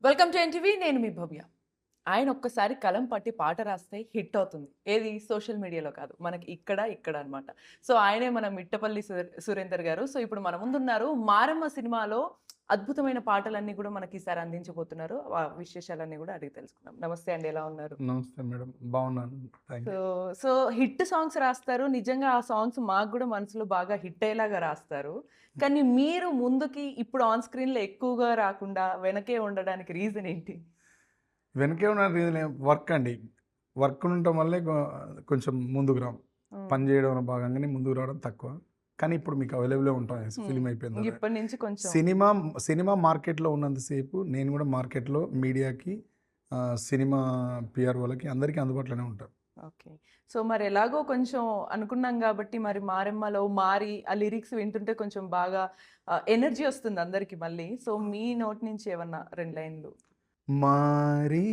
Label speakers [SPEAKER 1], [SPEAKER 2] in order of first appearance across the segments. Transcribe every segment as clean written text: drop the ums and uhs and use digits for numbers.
[SPEAKER 1] Welcome to NTV. నేను మీ భవ్య. ఆయన ఒక్కసారి కలం పట్టి పాట రాస్తే హిట్ అవుతుంది. ఏది సోషల్ మీడియాలో కాదు. మనకి ఇక్కడ అన్నమాట. సో ఆయనే మన మిట్టపల్లి సురేందర్ గారు. సో ఇప్పుడు మన ముందున్నారు. 'మారమ్మ' సినిమాలో అద్భుతమైన పాటలన్నీ కూడా మనకి ఈసారి అందించబోతున్నారు. ఆ విశేషాలన్నీ కూడా అడిగి తెలుసుకుందాం. నమస్తే అండి. ఎలా ఉన్నారు?
[SPEAKER 2] నమస్తే మేడం. బాగున్నాను. Thank
[SPEAKER 1] so,
[SPEAKER 2] you.
[SPEAKER 1] So hit songs రాస్తారు. నిజంగా ఆ సాంగ్స్ మాకు గూడా మనసులో బాగా హిట్ అయ్యేలాగా రాస్తారు. కానీ మీరు ముందుకి ఇప్పుడు ఆన్ స్క్రీన్‌లో ఎక్కువగా రాకుండా వెనకే ఉండడానికి రీజన్ ఏంటి?
[SPEAKER 2] వెనకే ఉన్న రీజన్ వర్క్ అండి. వర్క్ ఉండటం వల్లే కొంచెం ముందుకు రాం.
[SPEAKER 1] హ్మ్.
[SPEAKER 2] పని చేయడంలో భాగంగానే ముందుకు రావడం తక్కువ. కానీ ఇప్పుడు మీకు అవైలబుల్‌గా ఉంటాం
[SPEAKER 1] హ్మ్.
[SPEAKER 2] ఫిల్మ్ అయిపోయిన తర్వాత.
[SPEAKER 1] ఇప్పటి నుంచి కొంచెం
[SPEAKER 2] సినిమా సినిమా మార్కెట్‌లో ఉన్నంత సేపు నేను కూడా మార్కెట్‌లో మీడియాకి సినిమా పిఆర్ఓలకి అందరికీ అందుబాటులోనే ఉంటాను.
[SPEAKER 1] ఓకే. సో, మరి ఎలాగో కొంచెం అనుకున్నాం గాబట్టి మరి 'మారెమ్మలో' మారి ఆ లిరిక్స్ వింటుంటే కొంచెం బాగా ఎనర్జీ ఒస్తుంది అందరికి మళ్ళీ. సో, మీ నోటి నుంచి ఏమన్నా 2 లైన్‌లు.
[SPEAKER 2] మారి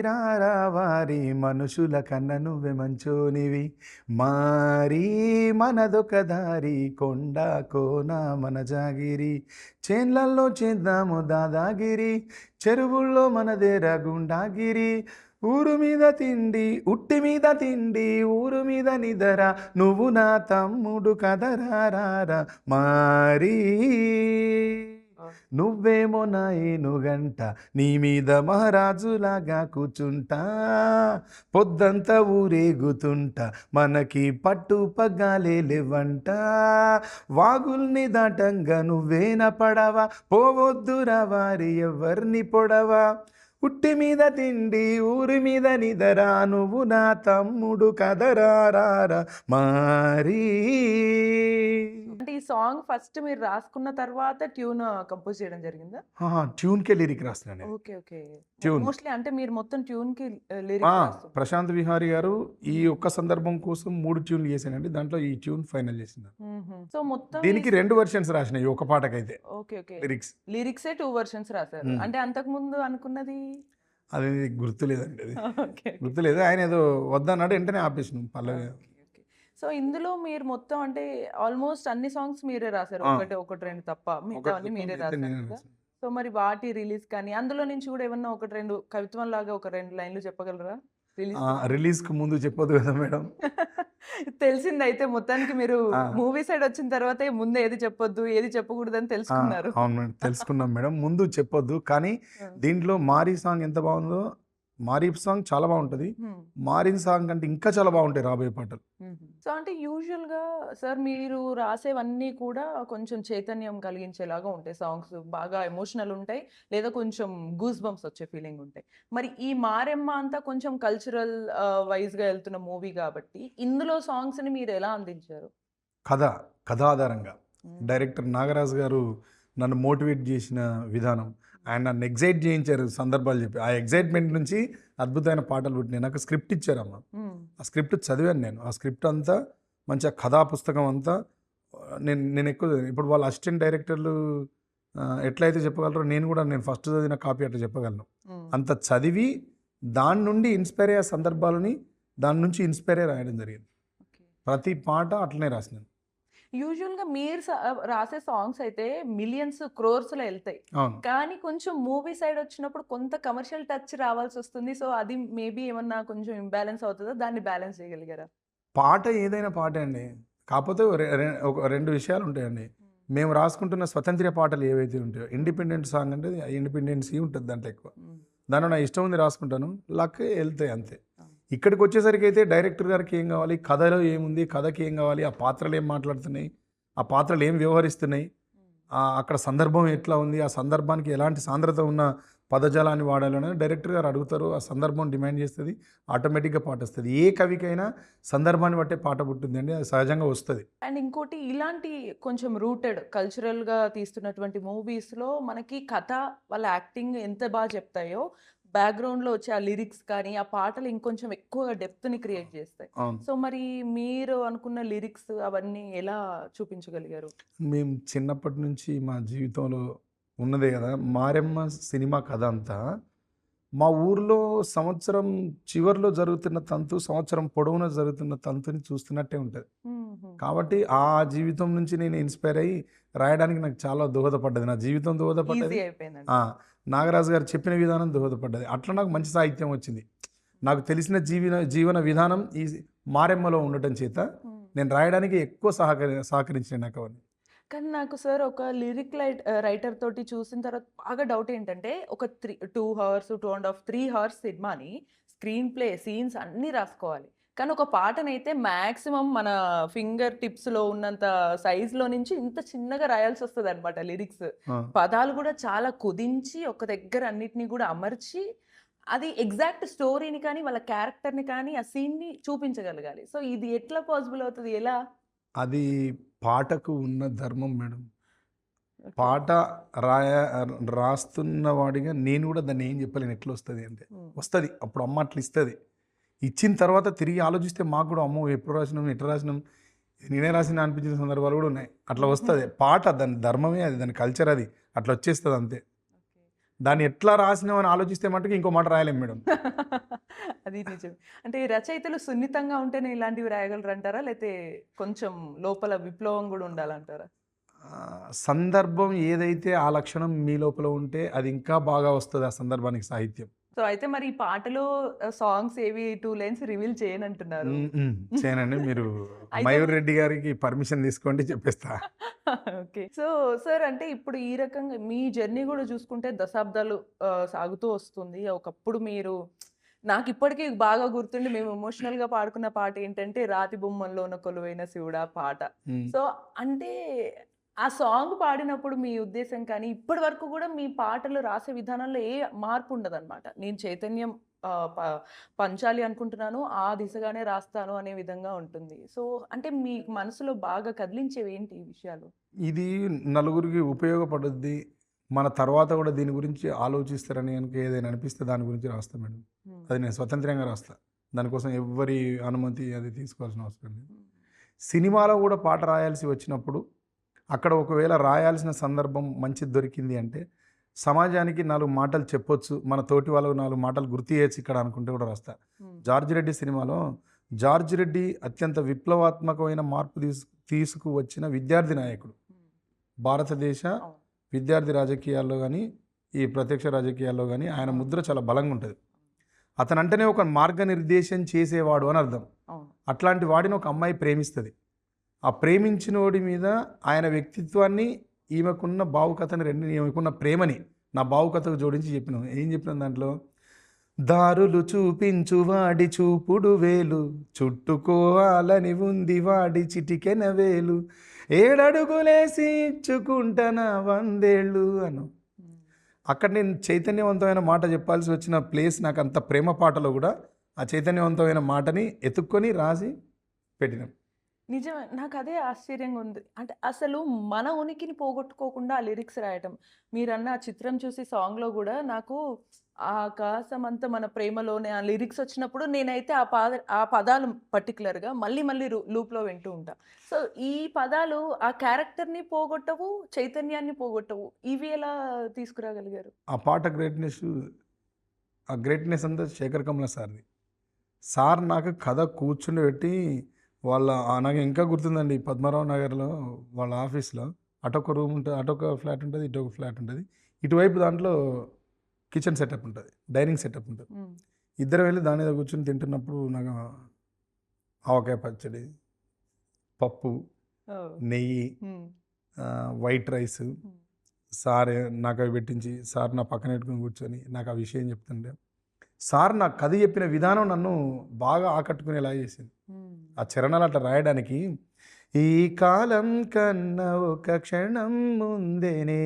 [SPEAKER 2] రారా వారి మనుషుల కన్న నువ్వే మంచోనివి, మారి మనదొక దారి కొండ కోన మన జాగిరి, చేన్లల్లో చేద్దాము దాదాగిరి, చెరువుల్లో మనదేరా గుండాగిరి, ఊరు మీద తిండి ఉట్టి మీద తిండి ఊరు మీద నిదరా నువ్వు నా తమ్ముడు కదరా రారా మారి,
[SPEAKER 1] ఓహ్!
[SPEAKER 2] నువ్వేమో నా ఏనుగంట నీ మీద మహారాజులాగా కూర్చుంటా, పొద్దంతా ఊరేగుతుంటా మనకి పట్టు పగ్గాలే లేవంట, వాగుల్ని దాటంగా నువ్వేన పడవా పోవద్దురా వారి ఎవర్ని పొడవా, ఉట్టి మీద తిండి ఊరి మీద నిదరా నువ్వు నా తమ్ముడు కదరా రారా మారీ.
[SPEAKER 1] అంటే ఈ సాంగ్ ఫస్ట్ మీరు రాసుకున్న తర్వాత ట్యూన్ కంపోజ్ చేయడం జరిగిందా?
[SPEAKER 2] ట్యూన్కే లిరిక్ రాసిన నేను.
[SPEAKER 1] ఓకే. ఓకే.
[SPEAKER 2] ట్యూన్
[SPEAKER 1] మోస్ట్‌లీ అంటే మీరు మొత్తం ట్యూన్‌కి లిరిక్స్ రాస్తుంటారు.
[SPEAKER 2] ప్రశాంత్ విహారీ గారు ఈ ఒక్క సందర్భం కోసం 3 ట్యూన్లు చేశానండి. దాంట్లో ఈ ట్యూన్ ఫైనల్ చేసింది.
[SPEAKER 1] హుహు. సో, మొత్తం ఈ
[SPEAKER 2] దీనికి 2 వెర్షన్స్ రాసిన ఈ ఒక పాటకైతే
[SPEAKER 1] ఓకే. ఓకే.
[SPEAKER 2] లిరిక్స్.
[SPEAKER 1] లిరిక్సే 2 వెర్షన్స్ రాసారు.
[SPEAKER 2] హ్మ్.
[SPEAKER 1] అంటే అంతకుముందు అనుకున్నది?
[SPEAKER 2] అది గుర్తులేదండి అది.
[SPEAKER 1] ఓకే. ఓకే.
[SPEAKER 2] గుర్తులేదు. ఆయన ఏదో వద్దన్నాడు వెంటనే ఆపేసినాం పల్లవి.
[SPEAKER 1] ఓకే. ఓకే. సో, ఇందులో మీరు మొత్తం అంటే ఆల్‌మోస్ట్ అన్ని సాంగ్స్ మీరే రాసారు.
[SPEAKER 2] ఆ!
[SPEAKER 1] ఒకటి, 2 తప్ప.
[SPEAKER 2] ఒకటి
[SPEAKER 1] మిగతావన్నీ
[SPEAKER 2] తప్ప
[SPEAKER 1] మీరే
[SPEAKER 2] మిగతా
[SPEAKER 1] రాసారు
[SPEAKER 2] నేనే
[SPEAKER 1] కదా!
[SPEAKER 2] రాసాను.
[SPEAKER 1] సో, మరి వాటి రిలీజ్ కానీ అందులో నుంచి కూడా ఏమన్నా 1, 2 కవిత్వంలాగా ఒక 2 లైన్‌లు చెప్పగలరా? రిలీజ్
[SPEAKER 2] రిలీజ్‌కి ముందు చెప్పొద్దు కదా మేడం.
[SPEAKER 1] తెలిసిందయితే మొత్తానికి మీరు
[SPEAKER 2] ఆ!
[SPEAKER 1] మూవీ సైడ్ వచ్చిన తర్వాతే ముందు ఏది చెప్పొద్దు, ఏది చెప్పకూడదని
[SPEAKER 2] ఆ!
[SPEAKER 1] తెలుసుకున్నారు.
[SPEAKER 2] అవును మేడం. తెలుసుకున్నాం మేడం. ముందు చెప్పొద్దు. కానీ
[SPEAKER 1] ఆ!
[SPEAKER 2] దీంట్లో 'మారి' సాంగ్ ఎంత బావుందో, 'మారి' సాంగ్ చాలా బావుంటది.
[SPEAKER 1] హ్మ్.
[SPEAKER 2] 'మారిన్' సాంగ్ కంటే ఇంకా చాలా బావుంటాయి రాబోయే పాటలు.
[SPEAKER 1] హుహు. సో, అంటే యూజువల్‌గా సార్ మీరు రాసేవన్నీ కూడా కొంచెం చైతన్యం కలిగించేలాగా ఉంటాయి సాంగ్స్. బాగా ఎమోషనల్ ఉంటాయి. లేదా కొంచెం గూస్ బంప్స్ వచ్చే ఫీలింగ్ ఉంటాయి. మరి ఈ 'మారెమ్మ' అంతా కొంచెం కల్చరల్ వైస్‌గా ఎళ్తున్న మూవీ గాబట్టి ఇందులో సాంగ్స్‌ని మీరెలా అందించారు?
[SPEAKER 2] కథ, కథ ఆధారంగా.
[SPEAKER 1] హ్మ్.
[SPEAKER 2] డైరెక్టర్ నాగరాజు గారు నన్ను మోటివేట్ చేసిన విధానం, ఆయన నన్ను ఎక్సైట్ చేయించారు సందర్భాలు చెప్పి. ఆ
[SPEAKER 1] ఓకే.
[SPEAKER 2] Excitement
[SPEAKER 1] okay.
[SPEAKER 2] నుంచి అద్భుతమైన పాటలు పుట్టినాయి. నాకు స్క్రిప్ట్ ఇచ్చారమ్మ.
[SPEAKER 1] హ్మ్.
[SPEAKER 2] ఆ స్క్రిప్ట్ చదివాను నేను. ఆ స్క్రిప్ట్ అంతా మంచిగా కథా పుస్తకం అంతా నేను ఎక్కువ ఇప్పుడు వాళ్ళ అసిస్టెంట్ డైరెక్టర్లు ఎట్లయితే చెప్పగలరో నేను ఫస్ట్ చదివిన కాపీ అట్లా చెప్పగలను.
[SPEAKER 1] హ్మ్.
[SPEAKER 2] అంత చదివి దాని నుండి ఇన్‌స్పైర్ అయ్యే సందర్భాలని దాని నుంచి ఇన్‌స్పైర్ అయ్యి రాయడం జరిగింది.
[SPEAKER 1] ఓకే.
[SPEAKER 2] ప్రతి పాట అట్లనే రాసినాను.
[SPEAKER 1] యూజువల్‌గా మీరు రాసే సాంగ్స్ అయితే మిలియన్స్, క్రోర్స్‌లో ఎళ్తాయి.
[SPEAKER 2] అవును.
[SPEAKER 1] కానీ కొంచెం మూవీ సైడ్ వచ్చినప్పుడు కొంత కమర్షియల్ టచ్ రావాల్సొస్తుంది. సో, అది మేబీ ఏమన్నా కొంచెం ఇంబాలెన్స్ అవుతదా? దాన్ని బ్యాలెన్స్ చేయగలిగారా?
[SPEAKER 2] పాట ఏదైనా పాటే అండి. కాపోతే ఒక 2 విషయాలుంటాయండి.
[SPEAKER 1] హ్మ్.
[SPEAKER 2] మేము రాసుకుంటున్న స్వతంత్ర పాటలు ఏవైతే ఉంటాయో, ఇండిపెండెంట్ సాంగ్ అంటే ఇండిపెండెన్సీ ఉంటది దాంట్లో ఎక్కువ.
[SPEAKER 1] హ్మ్.
[SPEAKER 2] దాంట్లో నా ఇష్టం ఉంది రాసుకుంటాను. లక్ ఎళ్తాయి అంతే.
[SPEAKER 1] అవును.
[SPEAKER 2] ఇక్కడికొచ్చేసరికైతే డైరెక్టర్ గారికి ఏం గావాలి, కథలో ఏముంది, కథకి ఏం గావాలి, ఆ పాత్రలు ఏం మాట్లాడుతున్నాయి, ఆ పాత్రలు ఏం వ్యవహరిస్తున్నాయి,
[SPEAKER 1] హ్మ్.
[SPEAKER 2] అక్కడ సందర్భం ఎట్లా ఉంది, ఆ సందర్భానికి ఎలాంటి సాంద్రత ఉన్న పదజాలాన్ని వాడాలనేది డైరెక్టర్ గారు అడుగుతారు. ఆ సందర్భం డిమాండ్ చేస్తది. ఆటోమేటిక్‌గా పాటొస్తది. ఏ కవికైనా సందర్భాన్ని బట్టే పాట పుట్టిద్దండి. అది సహజంగా వస్తది.
[SPEAKER 1] అండ్ ఇంకోటి ఇలాంటి కొంచెం రూటెడ్ కల్చరల్‌గా తీస్తున్నటువంటి మూవీస్‌లో మనకి కథ, వాళ్ళ యాక్టింగ్ ఎంత చెప్తాయో, బ్యాక్‌గ్రౌండ్‌లో వచ్చే ఆ లిరిక్స్ కానీ, ఆ పాటలు ఇంకొంచెం ఎక్కువగా డెప్త్‌ని క్రియేట్ చేస్తాయి.
[SPEAKER 2] అవును.
[SPEAKER 1] సో, మరి మీరు అనుకున్న లిరిక్స్ అవన్నీ ఎలా చూపించగలిగారు?
[SPEAKER 2] మేము చిన్నప్పటి నుంచి మా జీవితంలో ఉన్నదే గదా! 'మారెమ్మ' సినిమా కథ అంతా మా ఊర్లో సంవత్సరం చివర్లో జరుగుతున్న తంతు, సంవత్సరం పొడవునా జరుగుతున్న తంతుని చూస్తున్నట్టే ఉంటది.
[SPEAKER 1] హుహు.
[SPEAKER 2] కాబట్టి ఆ జీవితం నుంచి నేను ఇన్‌స్పైర్ అయ్యి రాయడానికి నాకు చాలా దోహదపడ్డది. నా జీవితం
[SPEAKER 1] ఈజీ
[SPEAKER 2] దోహదపడ్డది. ఆ!
[SPEAKER 1] అయిపోయిందంటారు.
[SPEAKER 2] నాగరాజు గారు చెప్పిన విధానం దోహదపడ్డది. అట్లా నాకు మంచి సాహిత్యం వచ్చింది. నాకు తెలిసిన జీవన విధానం ఈ మారెమ్మలో ఉండటం చేత నేను రాయడానికి ఎక్కువ సహకరించాను నాకు అవన్నీ.
[SPEAKER 1] కానీ నాకు సార్ ఒక లిరిక్ రైటర్ తోటి చూసిన తర్వాత బాగా డౌట్ ఏంటంటే ఒక 2 అవర్స్, 2 ½ 3 అవర్స్ సినిమాని స్క్రీన్ ప్లే, సీన్స్ అన్నీ రాసుకోవాలి. కానీ ఒక పాటనైతే మాక్సిమం మన ఫింగర్ టిప్స్‌లో ఉన్నంత సైజ్‌లో నుంచి ఇంత చిన్నగా రాయాల్సొస్తదనమాట లిరిక్స్.
[SPEAKER 2] ఆ!
[SPEAKER 1] పదాలు గూడా చాలా కుదించి ఒక దగ్గర అన్నిటిని గూడా అమర్చి అది ఎగ్జాక్ట్ స్టోరీని కానీ, వాళ్ళ క్యారెక్టర్‌ని కానీ, ఆ సీన్‌ని చూపించగలగాలి. సో ఇది ఎట్లా పాసిబుల్ అవుతది? ఎలా?
[SPEAKER 2] అది పాటకు ఉన్న ధర్మం మేడం.
[SPEAKER 1] ఓకే.
[SPEAKER 2] పాట రాయ రాస్తున్న వాడిగా నేను కూడా దాన్ని ఏం చెప్పలేను ఎట్లొస్తది అంటే.
[SPEAKER 1] హ్మ్.
[SPEAKER 2] వస్తది. అప్పుడు అమ్మ అట్లా ఇస్తది. ఇచ్చిన తర్వాత తిరిగి ఆలోచిస్తే మాకు కూడా అమ్మో! ఎప్పుడు రాసినాం, ఎట్లా రాసినాం, నేనే రాసినా అనిపించిన సందర్భాలు కూడా ఉన్నాయి. అట్లా వస్తది. పాట దాని ధర్మమే అది. దాని కల్చర్ అది. అట్లా వచ్చేస్తది అంతే.
[SPEAKER 1] ఓకే.
[SPEAKER 2] దాన్ని ఎట్లా రాసినామని ఆలోచిస్తే మట్టుకు ఇంకో మాట రాయలేం మేడం.
[SPEAKER 1] అది నిజమే. అంటే ఈ రచయితలు సున్నితంగా ఉంటేనే ఇలాంటివి రాయగలరంటారా? లేతే కొంచెం లోపల విప్లవం గూడా ఉండాలంటారా?
[SPEAKER 2] సందర్భం ఏదైతే ఆ లక్షణం మీ లోపల ఉంటే అది ఇంకా బాగా వస్తది ఆ సందర్భానికి సాహిత్యం.
[SPEAKER 1] సో, అయితే మరి ఈ పాటలో సాంగ్స్ ఏవి 2 లైన్స్ రివీల్ చేయనంటున్నారు.
[SPEAKER 2] చేయనండి. మీరు
[SPEAKER 1] అయితే
[SPEAKER 2] మయూర్ రెడ్డి గారికి పర్మిషన్ తీసుకోండి చెప్పేస్తా.
[SPEAKER 1] ఓకే. సో, సార్ అంటే ఇప్పుడు ఈ రకంగా మీ జర్నీ గూడా చూసుకుంటే దశాబ్దాలు సాగుతూ వస్తుంది. ఒకప్పుడు మీరు నాకిప్పటికి బాగా గుర్తుండి మేము ఎమోషనల్‌గా పాడుకున్న పాట ఏంటంటే 'రాతి బొమ్మల్లోన కొలువైన శివుడా' పాట.
[SPEAKER 2] హ్మ్.
[SPEAKER 1] సో, అంటే ఆ సాంగ్ పాడినప్పుడు మీ ఉద్దేశ్యం కానీ, ఇప్పటి వరకు గూడా మీ పాటలు రాసే విధానంలో ఏ మార్పు ఉండదనమాట. నేను చైతన్యం ఆహ్, ప పంచాలి అనుకుంటున్నాను. ఆ దిశగానే రాస్తాను అనే విధంగా ఉంటుంది. సో, అంటే మీ మనసులో బాగా కదిలించేవి ఏంటి ఈ విషయాలు?
[SPEAKER 2] ఇది నలుగురికి ఉపయోగపడుద్ది. మన తర్వాత కూడా దీని గురించి ఆలోచిస్తారని గనుక ఏదైనా అనిపిస్తే దాని గురించి రాస్తా మేడం.
[SPEAKER 1] హ్మ్.
[SPEAKER 2] అది నేను స్వతంత్రంగా రాస్తా. దానికోసం ఎవ్వరి అనుమతి అది తీసుకోవాల్సిన అవసరం లేదు.
[SPEAKER 1] హ్మ్.
[SPEAKER 2] సినిమాలో కూడా పాట రాయాల్సి వచ్చినప్పుడు అక్కడ ఒకవేళ రాయాల్సిన సందర్భం మంచిది దొరికింది అంటే సమాజానికి 4 మాటలు చెప్పొచ్చు. మన తోటి వాళ్ళకు 4 మాటలు గుర్తు చేయొచ్చు ఇక్కడ అనుకుంటే కూడా రాస్తా.
[SPEAKER 1] హ్మ్.
[SPEAKER 2] 'జార్జ్ రెడ్డి' సినిమాలో జార్జ్ రెడ్డి అత్యంత విప్లవాత్మకమైన మార్పు తీసుకువచ్చిన విద్యార్థి నాయకుడు.
[SPEAKER 1] హ్మ్.
[SPEAKER 2] భారతదేశ
[SPEAKER 1] అవును.
[SPEAKER 2] విద్యార్థి రాజకీయాల్లో గానీ, ఈ ప్రత్యక్ష రాజకీయాల్లో గానీ ఆయన
[SPEAKER 1] అవును.
[SPEAKER 2] ముద్ర చాలా బలంగా ఉంటది. అతనంటేనే ఒక మార్గనిర్దేశం చేసేవాడు అని అర్థం.
[SPEAKER 1] అవును.
[SPEAKER 2] అట్లాంటి వాడిని ఒక అమ్మాయి ప్రేమిస్తది. ఆ ప్రేమించినోడి మీద ఆయన వ్యక్తిత్వాన్ని, ఈమెకున్న భావుకథని రెండిని, ఈమెకున్న ప్రేమని నా భావుకథకు జోడించి చెప్పినాం. ఏం చెప్పినాం దాంట్లో? దారులు చూపించు వాడి చూపుడు వేలు, చుట్టుకోవాలని ఉంది వాడి చిటికెన వేలు, ఏడడుగులేసి ఇచ్చుకుంటన 100 ఏళ్ళు అను.
[SPEAKER 1] హ్మ్.
[SPEAKER 2] అక్కడ నేను చైతన్యవంతమైన మాట చెప్పాల్సి వచ్చిన ప్లేస్ నాకు అంత ప్రేమ పాటలో కూడా ఆ చైతన్యవంతమైన మాటని ఎతుక్కొని రాసి పెట్టినాం.
[SPEAKER 1] నిజమే. నాకదే ఆశ్చర్యంగా ఉంది. అంటే అసలు మన ఉనికిని పోగొట్టుకోకుండా ఆ లిరిక్స్ రాయటం. మీరన్న ఆ చిత్రం చూసి సాంగ్‌లో గూడా నాకు ఆకాశమంత మన ప్రేమలోనే ఆ లిరిక్స్ వచ్చినప్పుడు నేనైతే ఆ పదాలు పర్టిక్యులర్‌గా మళ్ళీ మళ్ళీ లూప్‌లో వింటూ ఉంటా. సో, ఈ పదాలు ఆ క్యారెక్టర్‌ని పోగొట్టవు, చైతన్యాన్ని పోగొట్టవు. ఇవి ఎలా తీసుకురాగలిగారు?
[SPEAKER 2] ఆ పాట ఆ గ్రేట్‌నెస్ అంతా శేఖర్ కమ్ల సార్‌ది. సార్ నాకు కథ కూర్చుండబెట్టి నాకు ఇంకా గుర్తుందండి. పద్మారావు నగర్‌లో వాళ్ళ ఆఫీస్‌లో అటొక రూమ్ ఉంటది. అటొక ఫ్లాట్ ఉంటది. ఇటొక ఫ్లాట్ ఉంటది. ఇటువైపు దాంట్లో కిచెన్ సెటప్ ఉంటది. డైనింగ్ సెటప్ ఉంటది.
[SPEAKER 1] హ్మ్.
[SPEAKER 2] ఇద్దరం వెళ్లి దాని మీద కూర్చొని తింటున్నప్పుడు నాకు ఆవకాయ పచ్చడి, పప్పు,
[SPEAKER 1] ఓహ్!
[SPEAKER 2] నెయ్యి,
[SPEAKER 1] హ్మ్.
[SPEAKER 2] వైట్ రైసు,
[SPEAKER 1] హ్మ్.
[SPEAKER 2] సార్ నాకవి పెట్టించి, సార్ నా పక్కన పెట్టుకొని కూర్చొని నాకు ఆ విషయం చెప్తుండే, సార్ నాకు కథ చెప్పిన విధానం నన్ను బాగా ఆకట్టుకునేలా చేసింది.
[SPEAKER 1] హ్మ్.
[SPEAKER 2] ఆ చరణాలు అట్లా రాయడానికి ఈ కాలం కన్నా ఒక క్షణం ముందేనే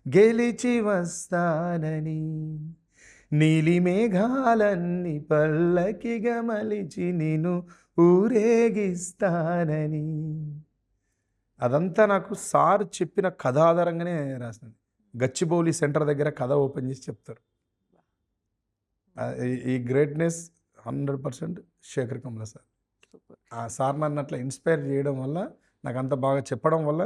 [SPEAKER 2] గెలిచి వస్తానని, నీలి మేఘాలన్నీ పల్లకిగా మలిచి నిన్ను ఊరేగిస్తానని. అదంతా నాకు సార్ చెప్పిన కథ ఆధారంగానే రాసింది. గచ్చిబౌలి సెంటర్ దగ్గర కథ ఓపెన్ చేసి చెప్తారు. ఈ greatness 100% Sekhar Kammula sir.
[SPEAKER 1] Super.
[SPEAKER 2] ఆ సార్ నన్ను అట్లా ఇన్‌స్పైర్ చేయడం వల్ల, నాకంత బాగా చెప్పడం వల్ల,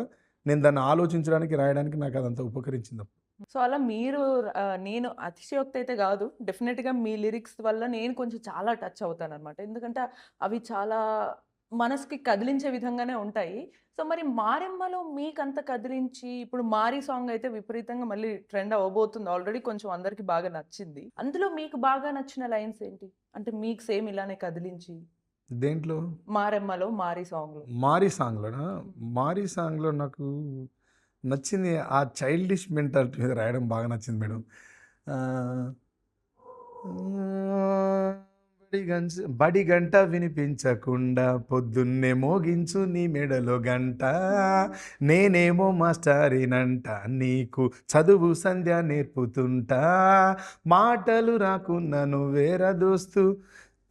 [SPEAKER 2] నేను దాన్ని ఆలోచించడానికి, రాయడానికి నాకు అదంతా ఉపకరించింది.
[SPEAKER 1] సో, అలా మీరు నేను అతిశయోక్తి అయితే గాదు. డెఫినిట్‌గా మీ లిరిక్స్ వల్ల నేను కొంచెం చాలా టచ్ అవుతాననమాట. ఎందుకంటే అవి చాలా మనసుకి కదిలించే విధంగానే ఉంటాయి. సో మరి 'మారెమ్మలో' మీకంత కదిలించి ఇప్పుడు 'మారి' సాంగ్ అయితే విపరీతంగా మళ్ళీ ట్రెండ్ అవ్వబోతుంది. ఆల్రెడీ కొంచెం అందరికి బాగా నచ్చింది. అందులో మీకు బాగా నచ్చిన లైన్స్ ఏంటి? అంటే మీకు సేమ్ ఇలానే కదిలించి
[SPEAKER 2] దేంట్లో?
[SPEAKER 1] 'మారెమ్మలో' 'మారి' సాంగ్‌లో.
[SPEAKER 2] 'మారి' సాంగ్‌లోనా?
[SPEAKER 1] హ్మ్.
[SPEAKER 2] 'మారి' సాంగ్‌లో నాకు నచ్చింది ఆ చైల్డిష్ మెంటాలిటీ మీద రాయడం బాగా నచ్చింది మేడం. ఆహ్, బడి గంట వినిపించకుండా పొద్దున్నే మోగించు నీ మెడలో గంట, నేనేమో మాస్టారినంట నీకు చదువు సంధ్య నేర్పుతుంటా, మాటలు రాకున్నా నువ్వేరా దోస్తు,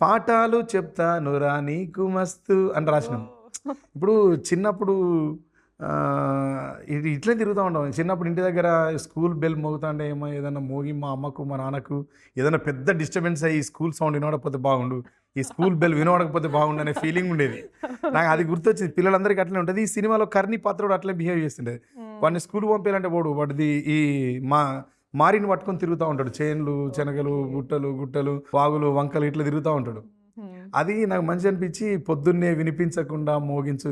[SPEAKER 2] పాఠాలు చెప్తానురా నీకు మస్తు అని రాసినాం.
[SPEAKER 1] ఓహ్!
[SPEAKER 2] ఇప్పుడు చిన్నప్పుడు ఇది ఇట్లే తిరుగుతూ ఉంటాం. చిన్నప్పుడు ఇంటి దగ్గర స్కూల్ బెల్ మోగుతాంటే ఏమో ఏదన్నా మోగి మా అమ్మకు మా నాన్నకు ఏదైనా పెద్ద డిస్టర్బెన్స్ అయ్యి స్కూల్ సౌండ్ వినపడకపోతే బాగుండు, ఈ స్కూల్ బెల్ వినపడకపోతే బాగుండు అనే ఫీలింగ్ ఉండేది. నాకు అది గుర్తొచ్చింది. పిల్లలందరికీ అట్లనే ఉంటుంది. ఈ సినిమాలో కర్ణి పాత్ర కూడా అట్లే బిహేవ్ చేస్తుండేది. వాడిని
[SPEAKER 1] హ్మ్.
[SPEAKER 2] స్కూల్ పంపించాలంటే పోడు, వాడిది ఈ మా మారిని పట్టుకొని తిరుగుతూ ఉంటాడు. చేన్లు, శనగలు,
[SPEAKER 1] ఓకే.
[SPEAKER 2] గుట్టలు, గుట్టలు, వాగులు, వంకలు ఇట్లా తిరుగుతూ ఉంటాడు.
[SPEAKER 1] హ్మ్.
[SPEAKER 2] అది నాకు మంచి అనిపించి పొద్దున్నే వినిపించకుండా మోగించు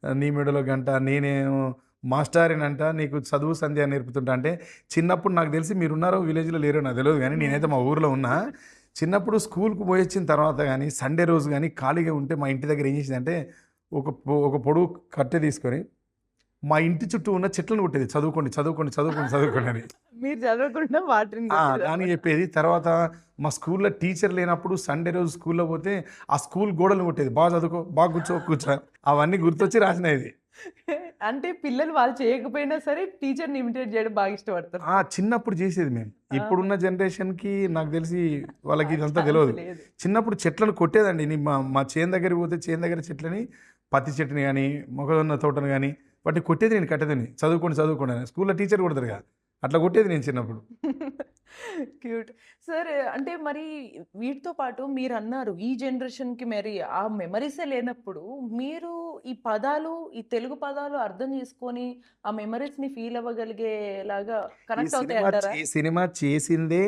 [SPEAKER 2] నీ మెడలో గంట, నేనేమో మాస్టారినంట నీకు చదువు సంధ్య నేర్పుతుంటా అంటే, చిన్నప్పుడు నాకు తెలిసి మీరున్నారో విలేజ్లో లేరో నాకు తెలియదు కానీ నేనైతే మా ఊర్లో ఉన్నా. చిన్నప్పుడు స్కూల్కి పోయొచ్చిన తర్వాత కానీ సండే రోజు కానీ ఖాళీగా ఉంటే మా ఇంటి దగ్గర ఏం చేసిందంటే ఒక పొడుగు కట్టె తీసుకొని మా ఇంటి చుట్టూ ఉన్న చెట్లను కొట్టేది, చదువుకోండి చదువుకోండి చదువుకోండి చదువుకోండి అని.
[SPEAKER 1] మీరు చదవకుండా వాటిని
[SPEAKER 2] దానికి
[SPEAKER 1] కొట్టేదన్నమాట.
[SPEAKER 2] చెప్పేది. తర్వాత మా స్కూల్‌లో టీచర్ లేనప్పుడు సండే రోజు స్కూల్‌లో పోతే ఆ స్కూల్ గోడలు కొట్టేది. బాగా చదువుకో, బాగా కూర్చో, కూర్చో అని. అవన్నీ గుర్తొచ్చి రాసిన ఇది.
[SPEAKER 1] అంటే పిల్లలు వాళ్ళు చేయకపోయినా సరే టీచర్‌ని ఇమిటేట్ చేయడం బాగా ఇష్టపడతారు.
[SPEAKER 2] చిన్నప్పుడు చేసేది మేము.
[SPEAKER 1] ఆహా!
[SPEAKER 2] ఇప్పుడున్న జనరేషన్‌కి నాకు తెలిసి వాళ్ళకి
[SPEAKER 1] ఆ
[SPEAKER 2] ఇదంతా
[SPEAKER 1] ఛాన్స్
[SPEAKER 2] తెలవదు.
[SPEAKER 1] లేదు.
[SPEAKER 2] చిన్నప్పుడు చెట్లను కొట్టేదండి. మా మా చేను దగ్గరికి పోతే చేను దగ్గర చెట్లని, పత్తి చెట్టుని గాని, మొక్కజొన్న తోటను గాని వాటిని కొట్టేది నేను కట్టెతోని. చదువుకోండి చదువుకోండి అని. స్కూల్‌లో టీచర్ కొడతారుగా. అట్లా కొట్టేది నేను చిన్నప్పుడు.
[SPEAKER 1] క్యూట్. సర్ అంటే మరి వీటితో పాటు మీరన్నారు ఈ జనరేషన్‌కి మరి ఆ మెమరీసే లేనప్పుడు మీరు ఈ పదాలు, ఈ తెలుగు పదాలు అర్థం చేసుకొని ఆ మెమరీస్‌ని ఫీల్ అవ్వగలిగేలాగా కనెక్ట్ అవుతాయంటారా?
[SPEAKER 2] ఈ సినిమా చేసిందే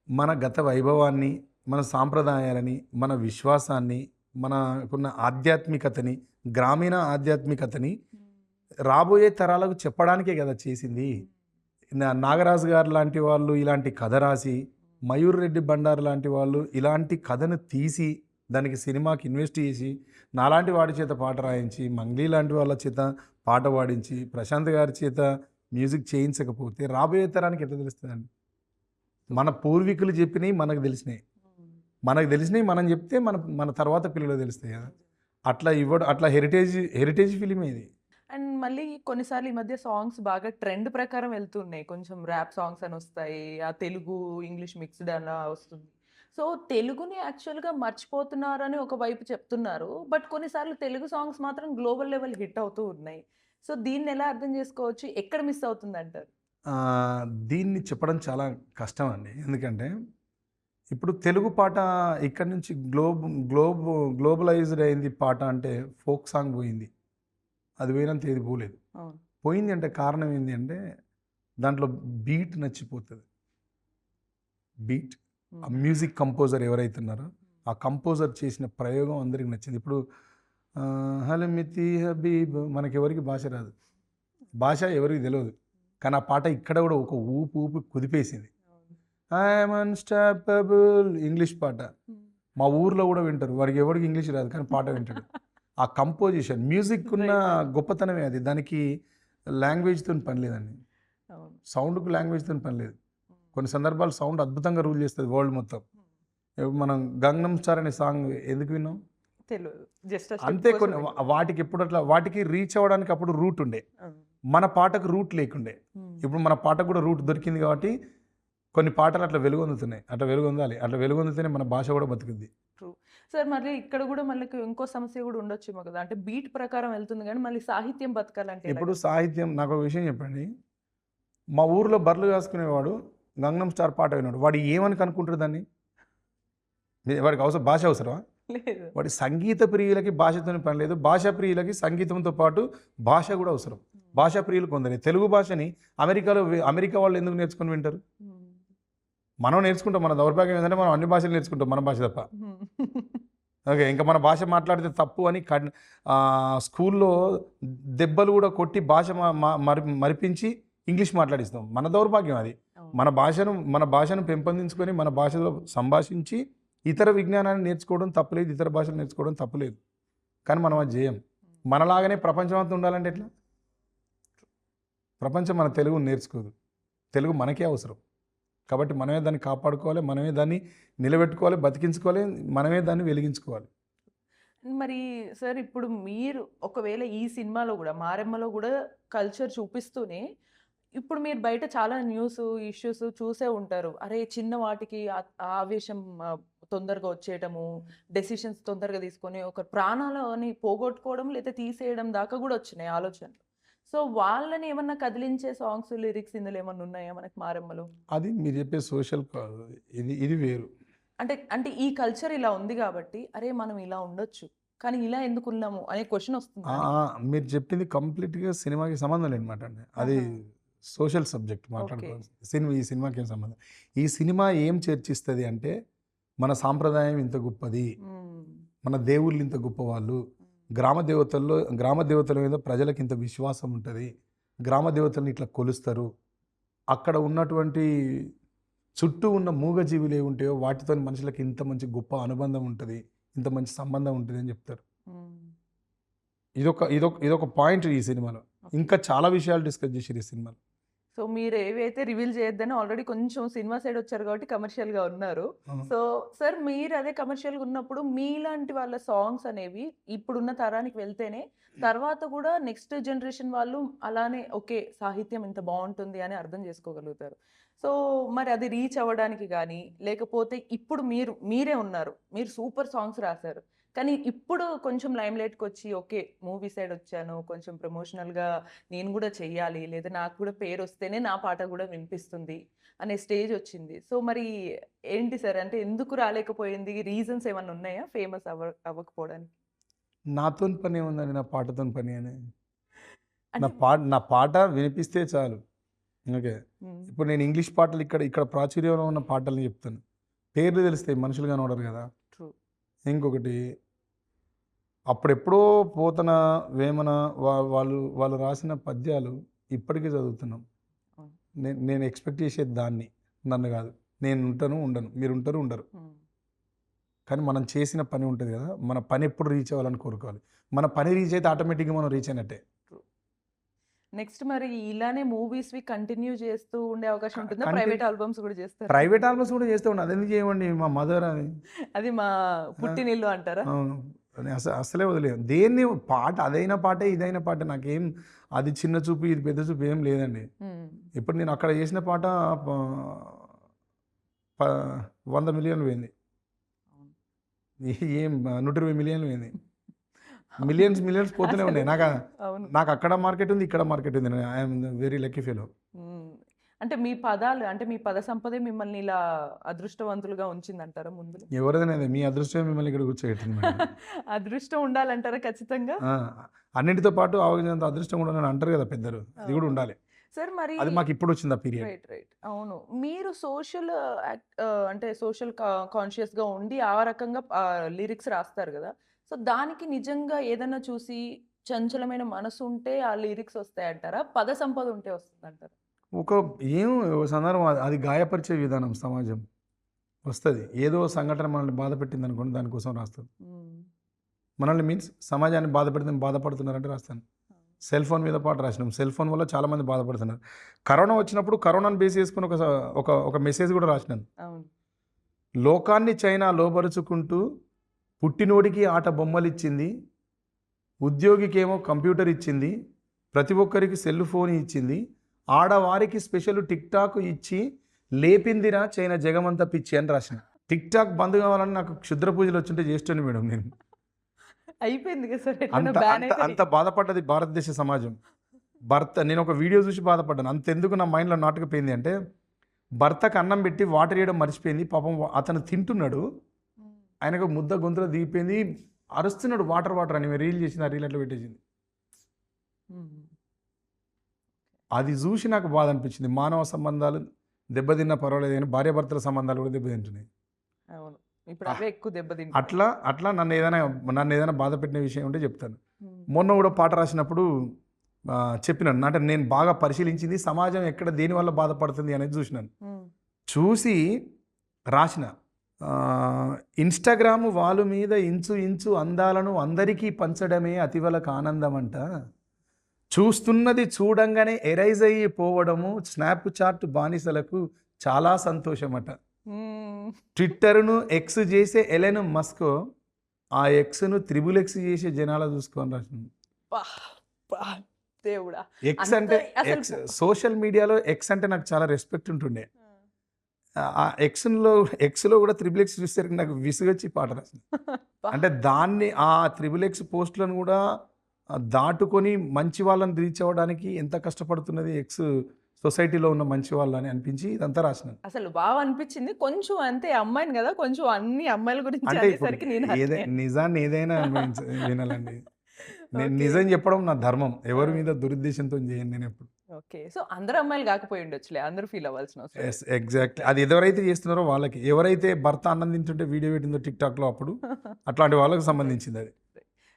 [SPEAKER 2] మన గత వైభవాన్ని, మన సాంప్రదాయాలని, మన విశ్వాసాన్ని, మనకున్న ఆధ్యాత్మికతని, గ్రామీణ ఆధ్యాత్మికతని
[SPEAKER 1] హ్మ్.
[SPEAKER 2] రాబోయే తరాలకు చెప్పడానికే కదా చేసింది. నాగరాజు గారు లాంటి వాళ్ళు ఇలాంటి కథ రాసి, మయూర్ రెడ్డి బండారు లాంటి వాళ్ళు ఇలాంటి కథను తీసి, దానికి సినిమాకి ఇన్వెస్ట్ చేసి, నాలాంటి వాడి చేత పాట రాయించి, మంగ్లీ లాంటి వాళ్ళ చేత పాట పాడించి, ప్రశాంత్ గారి చేత మ్యూజిక్ చేయించకపోతే రాబోయే తరానికి ఎట్లా తెలుస్తదండి? మన
[SPEAKER 1] సూపర్.
[SPEAKER 2] పూర్వీకులు చెప్పినయి మనకు తెలిసినయి.
[SPEAKER 1] హ్మ్.
[SPEAKER 2] మనకు తెలిసినయి మనం చెప్తే మన మన తర్వాత పిల్లలకు తెలుస్తాయి కదా!
[SPEAKER 1] నిజం.
[SPEAKER 2] అట్లా హెరిటేజ్ ఫిల్మే ఇది.
[SPEAKER 1] అండ్ మళ్ళీ కొన్నిసార్లు ఈ మధ్య సాంగ్స్ బాగా ట్రెండ్ ప్రకారం వెళ్తున్నాయి. కొంచెం ర్యాప్ సాంగ్స్ అని వస్తాయి. ఆ తెలుగు, ఇంగ్లీష్ మిక్స్‌డ్ అలా వస్తుంది. సో, తెలుగుని యాక్చువల్‌గా మర్చిపోతున్నారని ఒక వైపు చెప్తున్నారు. బట్ కొన్నిసార్లు తెలుగు సాంగ్స్ మాత్రం గ్లోబల్ లెవెల్ హిట్ అవుతూ ఉన్నాయి. సో, దీన్నెలా అర్థం చేసుకోవచ్చు? ఎక్కడ మిస్ అవుతుందంటారు?
[SPEAKER 2] దీన్ని చెప్పడం చాలా కష్టం అండి. ఎందుకంటే ఇప్పుడు తెలుగు పాట ఇక్కడి నుంచి గ్లోబలైజ్డ్ అయింది పాట అంటే ఫోక్ సాంగ్ పోయింది. అది పోయినంత ఏది పోలేదు.
[SPEAKER 1] అవును.
[SPEAKER 2] పోయింది అంటే కారణం ఏంది అంటే దాంట్లో బీట్ నచ్చిపోతది. బీట్. ఆ
[SPEAKER 1] హ్మ్.
[SPEAKER 2] మ్యూజిక్ కంపోజర్ ఎవరైతే ఉన్నారో ఆ కంపోజర్ చేసిన ప్రయోగం అందరికి నచ్చింది. ఇప్పుడు హలమితి హబీబ్ మనకెవరికి భాష రాదు. భాష ఎవరికీ తెలవదు. కానీ ఆ పాట ఇక్కడ కూడా ఒక ఊపి కుదిపేసింది.
[SPEAKER 1] అవును.
[SPEAKER 2] ఐయామ్ అన్‌స్టాపబుల్ ఇంగ్లీష్ పాట.
[SPEAKER 1] హ్మ్.
[SPEAKER 2] మా ఊర్లో గూడా వింటారు. వాడికి ఎవడికి ఇంగ్లీష్ రాదు కానీ పాట వింటాడు. ఆ కంపోజిషన్ మ్యూజిక్ ఉన్న
[SPEAKER 1] రైట్. రైట్.
[SPEAKER 2] గొప్పతనమే అది. దానికి లాంగ్వేజ్‌తోని పని లేదండి.
[SPEAKER 1] అవును.
[SPEAKER 2] సౌండ్‌కి లాంగ్వేజ్‌తోని పని లేదు.
[SPEAKER 1] హ్మ్.
[SPEAKER 2] కొన్ని సందర్భాలు సౌండ్ అద్భుతంగా రూల్ చేస్తది వరల్డ్ మొత్తం.
[SPEAKER 1] హ్మ్.
[SPEAKER 2] ఇప్పుడు మనం 'గంగనం స్టార్' అనే సాంగ్ ఎందుకు విన్నాం?
[SPEAKER 1] తెలవదు. జస్ట్ ఆ స్టెప్
[SPEAKER 2] అంతే
[SPEAKER 1] కోసం
[SPEAKER 2] కొన్ని
[SPEAKER 1] విన్నా.
[SPEAKER 2] వాటికి ఎప్పుడు అట్లా వాటికి రీచ్ అవ్వడానికి అప్పుడు రూట్ ఉండే.
[SPEAKER 1] ఆ!
[SPEAKER 2] మన పాటకు రూట్ లేకుండే.
[SPEAKER 1] హ్మ్.
[SPEAKER 2] ఇప్పుడు మన పాటకు కూడా రూట్ దొరికింది కాబట్టి కొన్ని పాటలు అట్లా వెలుగొందుతున్నాయి. అట్లా వెలుగొందాలి. అట్లా వెలుగొందితేనే మన భాష కూడా బతుకుద్ది.
[SPEAKER 1] ట్రూ. సార్ మరి ఇక్కడ గూడా మనకి ఇంకో సమస్య గూడా ఉండొచ్చేమో కదా! అంటే బీట్ ప్రకారం వెళ్తుంది గానీ, మళ్ళీ సాహిత్యం బతకాలంటే
[SPEAKER 2] ఇప్పుడు
[SPEAKER 1] ఎలాగా?
[SPEAKER 2] సాహిత్యం నాకొక విషయం చెప్పండి. మా ఊర్లో బర్రెలు కాసుకునేవాడు 'గంగనం స్టార్' పాట విన్నాడు. వాడు ఏమని కనుక్కుంటాడు దాన్ని? వాడికి భాష అవసరమా?
[SPEAKER 1] లేదు.
[SPEAKER 2] వాడి సంగీత ప్రియులకి భాషతోని పని లేదు. భాషా ప్రియులకి సంగీతంతో పాటు భాష కూడా అవసరం.
[SPEAKER 1] హ్మ్.
[SPEAKER 2] భాషా ప్రియులు కొందరే. తెలుగు భాషని అమెరికా వాళ్ళు ఎందుకు నేర్చుకొని వింటారు?
[SPEAKER 1] హ్మ్.
[SPEAKER 2] మనం నేర్చుకుంటాం. మన దౌర్భాగ్యం ఏంటంటే మనం అన్ని భాషలు నేర్చుకుంటాం మన భాష తప్ప.
[SPEAKER 1] హ్మ్.
[SPEAKER 2] ఓకే. ఇంకా మన భాష మాట్లాడితే తప్పు అని స్కూల్లో దెబ్బలు కూడా కొట్టి భాష మరిపించి ఇంగ్లీష్ మాట్లాడిస్తాం. మన దౌర్భాగ్యం అది.
[SPEAKER 1] అవును.
[SPEAKER 2] మన భాషను పెంపొందించుకొని మన భాషలో సంభాషించి ఇతర విజ్ఞానాన్ని నేర్చుకోవడం తప్పులేదు. ఇతర భాషలు నేర్చుకోవడం తప్పులేదు. కానీ మనం అది చేయం. మనలాగానే ప్రపంచం అంతా ఉండాలంటే ఎట్లా? ప్రపంచం మన తెలుగుని నేర్చుకోదు. తెలుగు మనకే అవసరం. కాబట్టి మనమే దాన్ని కాపాడుకోవాలి. మనమే దాన్ని నిలబెట్టుకోవాలి, బతికించుకోవాలి. మనమే దాన్ని వెలిగించుకోవాలి.
[SPEAKER 1] మరి సార్ ఇప్పుడు మీరు ఒకవేళ ఈ సినిమాలో గూడా 'మారెమ్మ'లో గూడా కల్చర్ చూపిస్తూనే ఇప్పుడు మీరు బయట చాలా న్యూస్, ఇష్యూస్ చూసే ఉంటారు. అరే! చిన్న వాటికి ఆవేశం తొందరగా వచ్చేయటము, డెసిషన్స్ తొందరగా తీసుకొని ఒక ప్రాణాలని పోగొట్టుకోవడం లేదా తీసేయడం దాకా గూడా వచ్చినాయి ఆలోచనలు. సో, వాళ్ళని ఏమన్నా కదిలించే సాంగ్స్, లిరిక్స్ ఇందులో ఏమన్నా ఉన్నాయా మనకి 'మారెమ్మలో'?
[SPEAKER 2] అది మీరు చెప్పే సోషల్ ఇది వేరు.
[SPEAKER 1] అంటే ఈ కల్చర్ ఇలా ఉంది గాబట్టి, అరే! మనం ఇలా ఉండొచ్చు. కానీ ఇలా ఎందుకున్నాము అనే క్వెషన్ వస్తుందా
[SPEAKER 2] ఆ!
[SPEAKER 1] అని?
[SPEAKER 2] ఆ! మీరు చెప్పింది కంప్లీట్‌గా సినిమాకి సంబంధం లేనమాట అండి. అది
[SPEAKER 1] ఆహా!
[SPEAKER 2] Social subject
[SPEAKER 1] okay.
[SPEAKER 2] మాట్లాడుకోవాల్సింది. ఈ సినిమాకి ఏం సంబంధం. ఈ సినిమా ఏం చర్చిస్తది అంటే, మన సాంప్రదాయం ఇంత గొప్పది.
[SPEAKER 1] హ్మ్.
[SPEAKER 2] మన దేవుళ్ళు ఇంత గొప్పవాళ్ళు. గ్రామ దేవతల మీద ప్రజలకు ఇంత విశ్వాసం ఉంటది. గ్రామ దేవతల్ని ఇట్లా కొలుస్తారు. అక్కడ ఉన్నటువంటి చుట్టూ ఉన్న మూగజీవులు ఏవుంటాయో వాటితోని మనుషులకి ఇంత మంచి గొప్ప అనుబంధం ఉంటది. ఇంత మంచి సంబంధం ఉంటది అని చెప్తారు.
[SPEAKER 1] హ్మ్.
[SPEAKER 2] ఇదొక పాయింట్ ఈ సినిమాలో.
[SPEAKER 1] ఓకే.
[SPEAKER 2] ఇంకా చాలా విషయాలు డిస్కస్ చేసిర్రు ఈ సినిమాలో.
[SPEAKER 1] సో, మీరేవైతే రివీల్ చేయొద్దని ఆల్రెడీ కొంచెం సినిమా సైడ్ వచ్చారు కాబట్టి కమర్షియల్‌గా ఉన్నారు.
[SPEAKER 2] హ్మ్.
[SPEAKER 1] సో, సార్ మీరు అదే కమర్షియల్‌గా ఉన్నప్పుడు మీలాంటి వాళ్ళ సాంగ్స్ అనేవి ఇప్పుడున్న తరానికి వెళ్తేనే తర్వాత కూడా నెక్స్ట్ జనరేషన్ వాళ్ళు అలానే ఓకే. సాహిత్యం ఇంత బావుంటుంది అని అర్థం చేసుకోగలుగుతారు. సో, మరి అది రీచ్ అవ్వడానికి గానీ, లేకపోతే ఇప్పుడు మీరే ఉన్నారు. మీరు సూపర్ సాంగ్స్ రాసారు. కానీ ఇప్పుడు కొంచెం లైమ్‌లైట్‌కొచ్చి ఓకే. మూవీ సైడ్ వచ్చాను. కొంచెం ప్రమోషనల్‌గా నేను గూడా చెయ్యాలి. లేదా నాకు కూడా పేరొస్తేనే నా పాట గూడా వినిపిస్తుంది అనే స్టేజొచ్చింది. సో, మరి ఏంటి సార్? అంటే ఎందుకు రాలేకపోయింది? రీజన్స్ ఏమన్నా ఉన్నాయా ఫేమస్ అవ్వకపోవడానికి?
[SPEAKER 2] నాతోని పనేముందండి నా పాటతోని పని అని.
[SPEAKER 1] అంటే
[SPEAKER 2] నా పాట వినిపిస్తే చాలు. ఓకే.
[SPEAKER 1] హ్మ్.
[SPEAKER 2] ఇప్పుడు నేను ఇంగ్లీష్ పాటలు ఇక్కడ ప్రాచుర్యంలో ఉన్న పాటల్ని చెప్తాను. పేర్లు తెలుస్తాయి. మనుషులు కనపడరు కదా!
[SPEAKER 1] ట్రూ.
[SPEAKER 2] ఇంకొకటి అప్పుడెప్పుడో పోతన, వేమన వాళ్ళు రాసిన పద్యాలు ఇప్పటికీ చదువుతున్నాం.
[SPEAKER 1] అవును.
[SPEAKER 2] నేను ఎక్స్‌పెక్ట్ చేసేది దాన్ని. నన్ను కాదు. నేను ఉంటాను, ఉండను. మీరుంటారు, ఉండరు.
[SPEAKER 1] హ్మ్.
[SPEAKER 2] కానీ మనం చేసిన పని ఉంటది కదా! మన పని ఎప్పుడు రీచ్ అవ్వాలని కోరుకోవాలి. మన పని రీచ్ అయితే ఆటోమేటిక్‌గా మనం రీచ్ అయినట్టే.
[SPEAKER 1] ట్రూ. నెక్స్ట్ మరి ఇలానే మూవీస్‌వి కంటిన్యూ చేస్తూ ఉండే అవకాశం ఉంటుందా?
[SPEAKER 2] కంటెంట్
[SPEAKER 1] ప్రైవేట్ ఆల్బమ్స్ గూడా చేస్తారా?
[SPEAKER 2] ప్రైవేట్ ఆల్బమ్స్ కూడా చేస్తూ ఉండు. అదెందుకు చేయమండి? మా మదర్ అది.
[SPEAKER 1] అది మా
[SPEAKER 2] ఆ!
[SPEAKER 1] పుట్టినిల్లు అంటారా?
[SPEAKER 2] అవును. అది అస్సలే వదిలేయం. దేన్ని పాట అదైన పాటే, ఇదైన పాటే నాకేం అది చిన్న చూపు, ఇది పెద్ద చూపు ఏం లేదండి.
[SPEAKER 1] హ్మ్.
[SPEAKER 2] ఇప్పుడు నేను అక్కడ చేసిన పాట ప ప 100,000,000 పోయింది.
[SPEAKER 1] అవును.
[SPEAKER 2] ఏం 120,000,000 పోయింది. మిలియన్స్ పోతూనే
[SPEAKER 1] అసలు
[SPEAKER 2] ఉన్నాయి.
[SPEAKER 1] అవును.
[SPEAKER 2] నాకు అక్కడ మార్కెట్ ఉంది. ఇక్కడ మార్కెట్ ఉంది. I am very lucky fellow.
[SPEAKER 1] హ్మ్. అంటే మీ పదాలు అంటే మీ పద సంపదే మిమ్మల్ని ఇలా అదృష్టవంతులుగా ఉంచిందంటారా ముందు?
[SPEAKER 2] ఎవరిదైనా అదే. మీ అదృష్టమే మిమ్మల్ని ఇక్కడ కూర్చోబెట్టింది మేడం.
[SPEAKER 1] అదృష్టం ఉండాలంటారా ఖచ్చితంగా?
[SPEAKER 2] ఆ! అన్నిటితో పాటు ఆవగింజంత అదృష్టం కూడా ఉండాలని అంటారు కదా పెద్దలు. అది కూడా
[SPEAKER 1] అవును.
[SPEAKER 2] ఉండాలి.
[SPEAKER 1] సార్ మరి
[SPEAKER 2] అది మాకిప్పుడొచ్చింది ఆ పీరియడ్.
[SPEAKER 1] రైట్. అవును. మీరు సోషల్ అంటే సోషల్ కాన్షియస్‌గా ఉండి ఆ రకంగా లిరిక్స్ రాస్తారు గదా! సో, దానికి నిజంగా ఏదన్నా చూసి చంచలమైన మనసు ఉంటే ఆ లిరిక్స్ వస్తాయంటారా? పద సంపద ఉంటే వస్తుందంటారా?
[SPEAKER 2] ఒక ఓ సందర్భం అది గాయపరిచే విధానం సమాజం. వస్తది. ఏదో సంఘటన మనల్ని బాధ పెట్టిందనుకోండి దానికోసం రాస్తాను.
[SPEAKER 1] హ్మ్.
[SPEAKER 2] మనల్ని మీన్స్ సమాజాన్ని బాధ పెడితే బాధపడుతున్నారంటే రాస్తాను. సెల్ ఫోన్ మీద పాట రాసినాం. సెల్ ఫోన్ వల్ల చాలామంది బాధపడుతున్నారు. కరోనా వచ్చినప్పుడు కరోనాను బేస్ చేసుకొని ఒక మెసేజ్ కూడా రాసినాను.
[SPEAKER 1] అవును.
[SPEAKER 2] లోకాన్ని చైనా లోబరుచుకుంటూ పుట్టినోడికి ఆట బొమ్మలిచ్చింది. ఉద్యోగికేమో కంప్యూటర్ ఇచ్చింది. ప్రతి ఒక్కరికి సెల్ ఫోన్ ఇచ్చింది. ఆడవారికి స్పెషల్ టిక్ టాక్ ఇచ్చి లేపిందిరా చైనా జగమంతా పిచ్చి అని రాసిన. టిక్ టాక్ బంద్ కావాలని నాకు క్షుద్ర పూజలు వచ్చుంటే చేస్తుండే మేడం నేను.
[SPEAKER 1] అయిపోయింది కదా సార్ ఎట్లనో
[SPEAKER 2] అంత
[SPEAKER 1] బ్యాన్
[SPEAKER 2] అంత
[SPEAKER 1] అయితే
[SPEAKER 2] అంత బాధపడ్డది భారతదేశ సమాజం. నేను ఒక వీడియో చూసి బాధపడ్డాను. అంతెందుకు నా మైండ్‌లో నాటుకుపోయింది అంటే, భర్తకు అన్నం పెట్టి వాటర్ ఇయ్యడం మర్చిపోయింది. పాపం అతను తింటున్నాడు.
[SPEAKER 1] హ్మ్.
[SPEAKER 2] ఆయనకు ముద్ద గొంతులో దిగిపోయింది. అరుస్తున్నాడు వాటర్ అని. రీల్ చేసింది. ఆ రీల్ అట్లా పెట్టేసింది.
[SPEAKER 1] హ్మ్.
[SPEAKER 2] అది చూసి నాకు బాధ అనిపించింది. మానవ సంబంధాలు దెబ్బతిన్నా పర్వాలేదు గానీ భార్యాభర్తల సంబంధాలు కూడా దెబ్బతింటున్నాయి.
[SPEAKER 1] అవును. ఇప్పుడు
[SPEAKER 2] ఆ!
[SPEAKER 1] అవే ఎక్కువ దెబ్బతింటున్నాయి.
[SPEAKER 2] అట్లా అట్లా నన్ను ఏదైనా బాధ పెట్టిన విషయం ఉంటే చెప్తాను.
[SPEAKER 1] హ్మ్.
[SPEAKER 2] మొన్న కూడా పాట రాసినప్పుడు చెప్పినాను. అంటే నేను బాగా పరిశీలించింది సమాజం ఎక్కడ దేనివల్ల బాధపడుతుంది అనేది చూసినాను.
[SPEAKER 1] హ్మ్.
[SPEAKER 2] చూసి రాసిన. ఆహ్, ఇన్‌స్టాగ్రామ్ వాలు మీద ఇంచు ఇంచు అందాలను అందరికీ పంచడమే అతివలకు ఆనందమంట. చూస్తున్నది చూడంగానే ఎరైజ్ అయ్యి పోవడము స్నాప్‌చాట్ బానిసలకు చాలా సంతోషమట.
[SPEAKER 1] హ్మ్.
[SPEAKER 2] ట్విట్టర్‌ను ఎక్స్ చేసే ఎలెన్ మస్కో ఆ ఎక్స్‌ను త్రిబుల్ ఎక్స్ చేసే జనాల చూసుకో అని రాసింది.
[SPEAKER 1] అబ్బా! అబ్బా! దేవుడా!
[SPEAKER 2] ఎక్స్
[SPEAKER 1] అంత
[SPEAKER 2] అంటే
[SPEAKER 1] అసలు
[SPEAKER 2] ఎక్స్ సోషల్ మీడియాలో ఎక్స్ అంటే నాకు చాలా రెస్పెక్ట్ ఉంటుండే. ఆ ఎక్స్‌లో కూడా త్రిబుల్ ఎక్స్ చూసేసరికి నాకు విసుగొచ్చి పాట రాసిన.
[SPEAKER 1] అబ్బా!
[SPEAKER 2] అంటే దాన్ని ఆ త్రిబుల్ ఎక్స్ పోస్ట్‌లను కూడా దాటుకొని మంచి వాళ్ళని రీచ్ అవ్వడానికి ఎంత కష్టపడుతున్నది ఎక్స్ సొసైటీలో ఉన్న మంచి వాళ్ళని అనిపించి ఇదంతా రాసినాను.
[SPEAKER 1] అసలు అనిపిచ్చింది. కొంచెం అంతే అమ్మాయిని గదా! కొంచెం అన్ని అమ్మాయిల గురించి
[SPEAKER 2] అంటే ఇప్పుడు
[SPEAKER 1] అనేసరికి నేను హర్ట్ అయ్యాను.
[SPEAKER 2] నిజాన్ని ఏదైనా వినాలండి. నేను
[SPEAKER 1] ఓకే.
[SPEAKER 2] నిజం చెప్పడం నా ధర్మం.
[SPEAKER 1] ఆ!
[SPEAKER 2] ఎవరి మీద దురుద్దేశంతోని చేయను నేనెప్పుడు.
[SPEAKER 1] ఓకే. సో, అందరు అమ్మాయిలు గాకపోయి ఉండొచ్చులే. అందరూ ఫీల్ అవ్వాల్సిన అవసరం లేదు.
[SPEAKER 2] ఎగ్జాక్ట్‌లీ. అది ఎవరైతే చేస్తున్నారో వాళ్ళకి. ఎవరైతే భర్త అన్నం తింటుంటే వీడియో పెట్టిందో టిక్‌టాక్‌లో అప్పుడు అట్లాంటి వాళ్ళకి
[SPEAKER 1] రైట్.
[SPEAKER 2] సంబంధించిందది.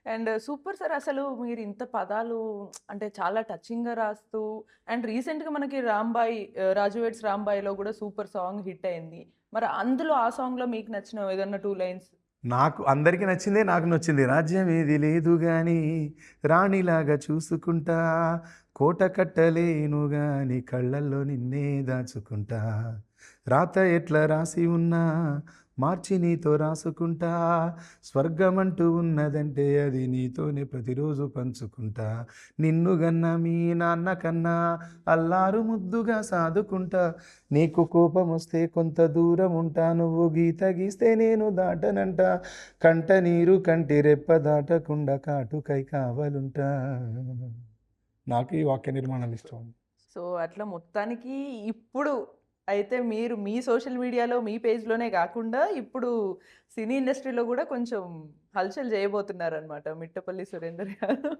[SPEAKER 1] అండ్ సూపర్ సార్ అసలు మీరు ఇంత పదాలు అంటే చాలా టచింగ్‌గా రాస్తూ అండ్ రీసెంట్‌గా మనకి 'రాజు వెడ్స్ రాంబాయిలో' గూడా సూపర్ సాంగ్ హిట్ అయింది. మరి అందులో ఆ సాంగ్‌లో మీకు నచ్చిన ఏదన్నా 2 లైన్స్?
[SPEAKER 2] నాకు అందరికి నచ్చిందే నాకు నచ్చింది. రాజ్యమేది లేదు గాని రాణిలాగా చూసుకుంటా కోట కట్టలేను గాని కళ్ళల్లో నిన్నే దాచుకుంటా రాత ఎట్లా రాసి ఉన్నా మార్చి నీతో రాసుకుంటా స్వర్గమంటూ ఉన్నదంటే అది నీతోనే ప్రతిరోజు పంచుకుంటా నిన్ను గన్న మీ నాన్న కన్నా అల్లారు ముద్దుగా సాదుకుంటా నీకు కోపం వస్తే కొంత దూరం ఉంటా నువ్వు గీత గీస్తే నేను దాటనంట కంట నీరు కంటి రెప్ప దాటకుండా కాటుకై కావలుంటా. నాకు ఈ వాక్య నిర్మాణాలు ఇష్టం.
[SPEAKER 1] సో, అట్లా మొత్తానికి ఇప్పుడు అయితే మీరు మీ సోషల్ మీడియాలో మీ పేజ్‌లోనే గాకుండా ఇప్పుడు సినీ ఇండస్ట్రీలో గూడా కొంచెం హల్చల్ జేయబోతున్నారనమాట మిట్టపల్లి సురేందర్ గారు.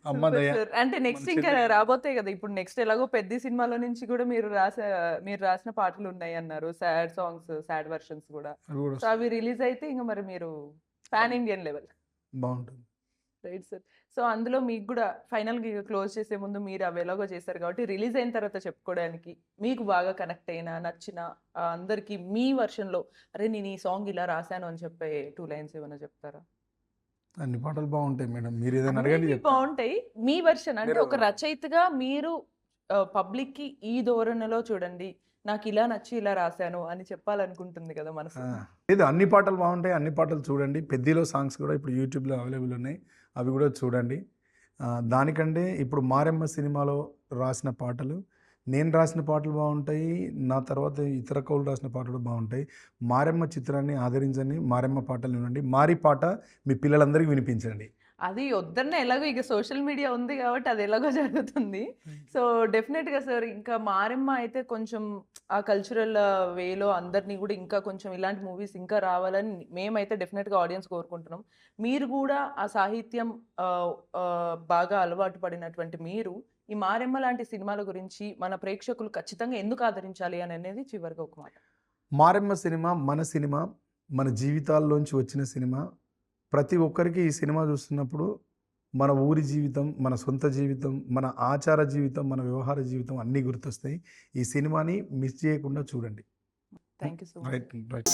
[SPEAKER 2] అమ్మ
[SPEAKER 1] సూపర్
[SPEAKER 2] దయ
[SPEAKER 1] సార్. అంటే
[SPEAKER 2] మన
[SPEAKER 1] నెక్స్ట్ ఇంకా
[SPEAKER 2] చేతుల్లో ఉంది.
[SPEAKER 1] రాబోతాయి గదా! ఇప్పుడు నెక్స్ట్ ఎలాగో 'పెద్ది' సినిమాలో నుంచి గూడా మీరు రాసిన పాటలున్నాయన్నారు. సాడ్ సాంగ్స్, సాడ్ వెర్షన్స్ గూడా.
[SPEAKER 2] అవి కూడా
[SPEAKER 1] సో, అవి రిలీజ్ అయితే ఇంక మరి మీరు పాన్ ఇండియన్ లెవెల్.
[SPEAKER 2] బావుంటుంది.
[SPEAKER 1] Right sir. సో, అందులో మీకు గూడా ఫైనల్‌గా ఇగ క్లోజ్ చేసే ముందు మీరు అవి ఎలాగో చేశారు కాబట్టి రిలీజ్ అయిన తర్వాత చెప్పుకోవడానికి మీకు బాగా కనెక్ట్ అయిన, నచ్చిన అందరికి మీ వెర్షన్‌లో అరే! నేను ఈ సాంగ్ ఇలా రాసాను అని చెప్పే 2 లైన్స్ ఏమైనా చెప్తారా?
[SPEAKER 2] అన్ని పాటలు బావుంటాయి మేడం. మీరేదైనా అడగండి
[SPEAKER 1] అన్నీ
[SPEAKER 2] చెప్తా.
[SPEAKER 1] బావుంటాయి. మీ వెర్షన్ అంటే
[SPEAKER 2] మీరు
[SPEAKER 1] ఒక రచయితగా మీరు పబ్లిక్‌కి ఈ ధోరణిలో చూడండి. నాకిలా నచ్చి ఇలా రాసాను అని చెప్పాలనుకుంటుంది కదా మనసు.
[SPEAKER 2] ఆ! లేదు అన్ని పాటలు బావుంటాయి. అన్ని పాటలు చూడండి. 'పెద్దిలో' సాంగ్స్ కూడా ఇప్పుడు యూట్యూబ్‌లో అవైలబుల్ ఉన్నాయి. అవి కూడా చూడండి. దానికంటే ఇప్పుడు 'మారెమ్మ' సినిమాలో రాసిన పాటలు, నేను రాసిన పాటలు బావుంటాయి. నా తర్వాత ఇతర కవులు రాసిన పాటలు బావుంటాయి. 'మారెమ్మ' చిత్రాన్ని ఆదరించండి. 'మారెమ్మ' పాటలు వినండి. 'మారి' పాట మీ పిల్లలందరికీ వినిపించండి.
[SPEAKER 1] అది వద్దన్నా ఎలాగో ఇక సోషల్ మీడియా ఉంది కాబట్టి అది ఎలాగో జరుగుతుంది. సో, డెఫినెట్‌గా సార్ ఇంకా 'మారెమ్మ' అయితే కొంచెం ఆ కల్చరల్ వేలో అందరిని గూడా ఇంకా కొంచెం ఇలాంటి మూవీస్ ఇంకా రావాలని మేమైతే డెఫినెట్‌గా ఆడియన్స్ కోరుకుంటున్నాం. మీరు గూడా ఆ సాహిత్యం ఆహ్, బాగా అలవాటు పడినటువంటి మీరు ఈ 'మారెమ్మ' లాంటి సినిమాల గురించి మన ప్రేక్షకులు ఖచ్చితంగా ఎందుకు ఆదరించాలి అని అనేది చివరిగా ఒక మాట.
[SPEAKER 2] 'మారెమ్మ' సినిమా మన సినిమా. మన జీవితాల్లోంచి వచ్చిన సినిమా. ప్రతి ఒక్కరికి ఈ సినిమా చూస్తున్నప్పుడు మన ఊరి జీవితం, మన సొంత జీవితం, మన ఆచార జీవితం, మన వ్యవహార జీవితం అన్నీ గుర్తొస్తాయి. ఈ సినిమాని మిస్ చేయకుండా చూడండి.
[SPEAKER 1] Thank you so much.
[SPEAKER 2] Right. Right.